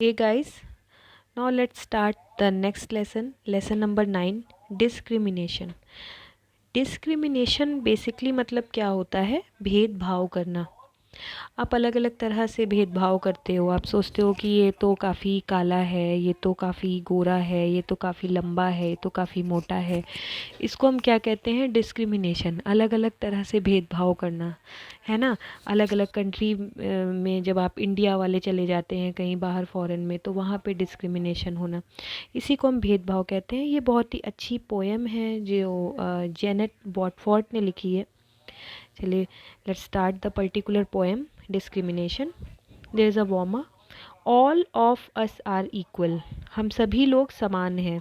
Hey guys, now let's start the next lesson, lesson number 9, discrimination. Discrimination basically मतलब क्या होता है? भेदभाव करना। आप अलग अलग तरह से भेदभाव करते हो। आप सोचते हो कि ये तो काफ़ी काला है, ये तो काफ़ी गोरा है, ये तो काफ़ी लंबा है, ये तो काफ़ी मोटा है। इसको हम क्या कहते हैं? डिस्क्रिमिनेशन। अलग अलग तरह से भेदभाव करना, है ना। अलग अलग कंट्री में जब आप इंडिया वाले चले जाते हैं कहीं बाहर फॉरेन में, तो वहाँ पे डिस्क्रिमिनेशन होना, इसी को हम भेदभाव कहते हैं। ये बहुत ही अच्छी पोएम है जो जेनेट बॉटफोर्ट ने लिखी है। चलिए, let's start the particular poem, discrimination. There is a warmer. All of us are equal. हम सभी लोग समान हैं।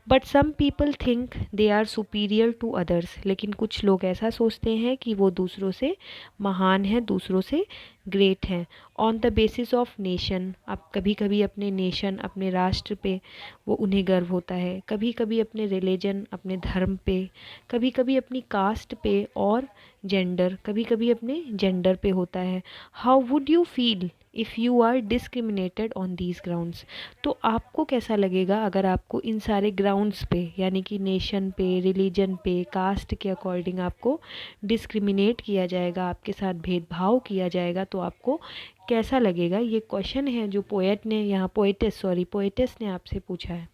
But some people think they are superior to others. लेकिन कुछ लोग ऐसा सोचते हैं कि वो दूसरों से महान हैं, दूसरों से ग्रेट हैं। On the basis of nation. अब कभी कभी अपने नेशन, अपने राष्ट्र पे वो उन्हें गर्व होता है, कभी कभी अपने रिलीजन, अपने धर्म पे, कभी कभी अपनी कास्ट पे, और जेंडर, कभी कभी अपने जेंडर पे होता है। How would you feel if you are discriminated on these grounds. तो आपको कैसा लगेगा अगर आपको इन सारे ग्राउंड्स पे, यानी कि नेशन पे, रिलीजन पे, कास्ट के अकॉर्डिंग आपको डिस्क्रिमिनेट किया जाएगा, आपके साथ भेदभाव किया जाएगा, तो आपको कैसा लगेगा? ये क्वेश्चन है जो पोएट ने यहाँ, पोएटेस ने आपसे पूछा है।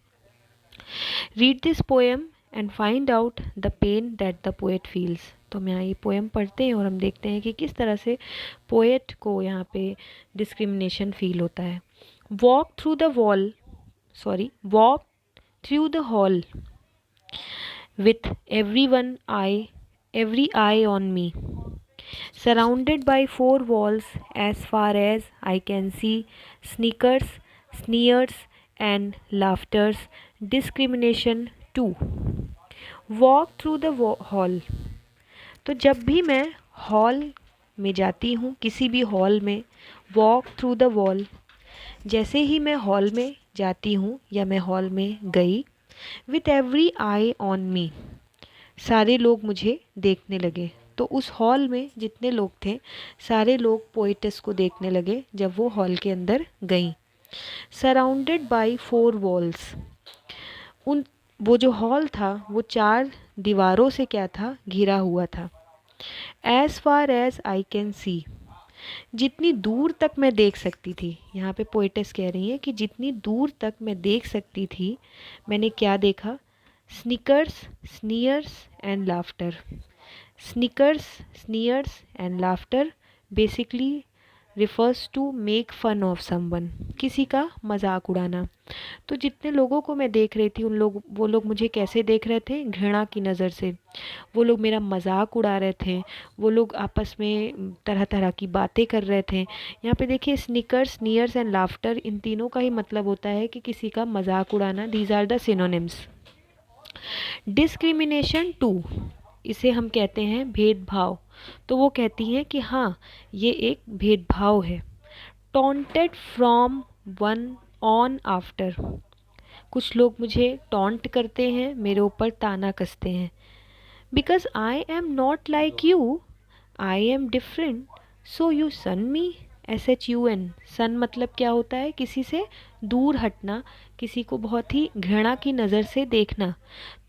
Read this poem and find out the pain that the poet feels. तो हम यहाँ ये पोएम पढ़ते हैं और हम देखते हैं कि किस तरह से पोएट को यहाँ पे डिस्क्रिमिनेशन फील होता है। Walk through the wall walk through the hall with every eye on me, surrounded by four walls as far as I can see, sneakers, sneers and laughters, discrimination too. Walk through the hall. तो जब भी मैं hall में जाती हूँ, किसी भी hall में, वॉक थ्रू द वॉल, जैसे ही मैं हॉल में जाती हूँ या मैं हॉल में गई, with every I on me, सारे लोग मुझे देखने लगे। तो उस हॉल में जितने लोग थे, सारे लोग पोएटेस को देखने लगे जब वो हॉल के अंदर गई। सराउंडेड बाई फोर वॉल्स, उन वो जो हॉल था वो 4 दीवारों से क्या था? घिरा हुआ था। As far as I can see, जितनी दूर तक मैं देख सकती थी। यहाँ पे पोएटेस कह रही है कि जितनी दूर तक मैं देख सकती थी, मैंने क्या देखा? Snickers, sneers and laughter. Snickers, sneers and laughter basically refers to make fun of someone, किसी का मजाक उड़ाना। तो जितने लोगों को मैं देख रही थी, वो लोग मुझे कैसे देख रहे थे? घृणा की नज़र से। वो लोग मेरा मजाक उड़ा रहे थे, वो लोग आपस में तरह तरह की बातें कर रहे थे। यहाँ पे देखिए, स्निकर्स, स्नीयर्स एंड लाफ्टर, इन तीनों का ही मतलब होता है कि किसी का मजाक उड़ाना। These are the synonyms. Discrimination to, इसे हम कहते हैं भेदभाव। तो वो कहती हैं कि हाँ, ये एक भेदभाव है। Taunted from one on after, कुछ लोग मुझे टॉन्ट करते हैं, मेरे ऊपर ताना कसते हैं। Because I am not like you, I am different, so you shun me. SHUN, shun मतलब क्या होता है? किसी से दूर हटना, किसी को बहुत ही घृणा की नज़र से देखना।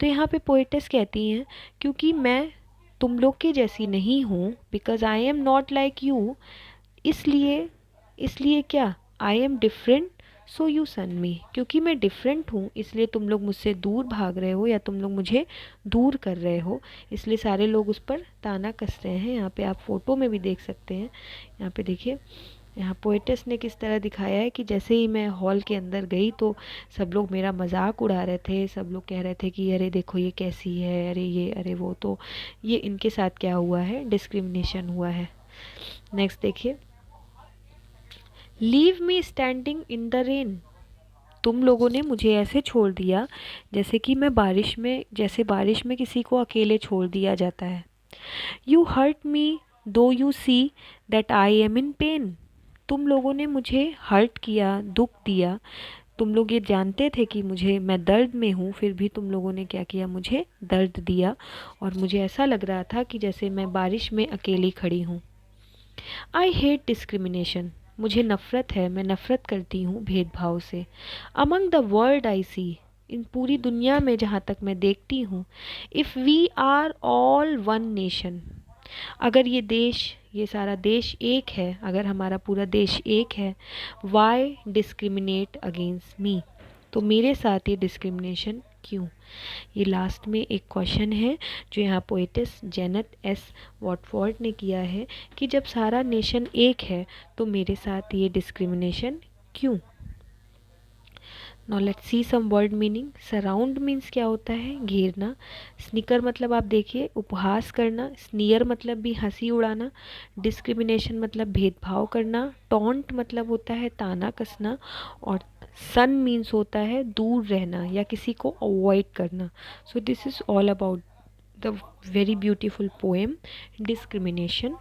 तो यहाँ पे पोएटेस कहती हैं, क्योंकि मैं तुम लोग के जैसी नहीं हूँ, because I am not like you, इसलिए इसलिए क्या? I am different, so you shun me, क्योंकि मैं डिफरेंट हूँ इसलिए तुम लोग मुझसे दूर भाग रहे हो, या तुम लोग मुझे दूर कर रहे हो, इसलिए सारे लोग उस पर ताना कस रहे हैं। यहाँ पे आप फ़ोटो में भी देख सकते हैं। यहाँ पे देखिए, यहाँ पोएटेस ने किस तरह दिखाया है कि जैसे ही मैं हॉल के अंदर गई तो सब लोग मेरा मजाक उड़ा रहे थे, सब लोग कह रहे थे कि अरे देखो ये कैसी है, अरे ये, अरे वो। तो ये इनके साथ क्या हुआ है? डिस्क्रिमिनेशन हुआ है। नेक्स्ट देखिए, leave me standing in the rain. तुम लोगों ने मुझे ऐसे छोड़ दिया जैसे कि मैं बारिश में, जैसे बारिश में किसी को अकेले छोड़ दिया जाता है। यू हर्ट मी दो you see that I am in pen. तुम लोगों ने मुझे हर्ट किया, दुख दिया। तुम लोग ये जानते थे कि मैं दर्द में हूँ, फिर भी तुम लोगों ने क्या किया? मुझे दर्द दिया, और मुझे ऐसा लग रहा था कि जैसे मैं बारिश में अकेली खड़ी हूँ। आई हेट डिस्क्रिमिनेशन, मुझे नफ़रत है, मैं नफ़रत करती हूँ भेदभाव से। Among the world I see, in पूरी दुनिया में जहाँ तक मैं देखती हूँ, if we are all one nation, अगर ये सारा देश एक है, अगर हमारा पूरा देश एक है, वाई डिस्क्रिमिनेट अगेंस्ट मी, तो मेरे साथ ये डिस्क्रिमिनेशन क्यों। ये लास्ट में एक क्वेश्चन है जो यहाँ पोएटिस जेनेट एस वॉटफोर्ड ने किया है कि जब सारा नेशन एक है तो मेरे साथ ये डिस्क्रिमिनेशन क्यों। Now let's see some word meaning. Surround means क्या होता है, घेरना। स्निकर मतलब आप देखिए उपहास करना। स्नियर मतलब भी हंसी उड़ाना। डिस्क्रिमिनेशन मतलब भेदभाव करना। टॉन्ट मतलब होता है ताना कसना। और सन मीन्स होता है दूर रहना या किसी को अवॉइड करना। So this is all about the very beautiful poem discrimination.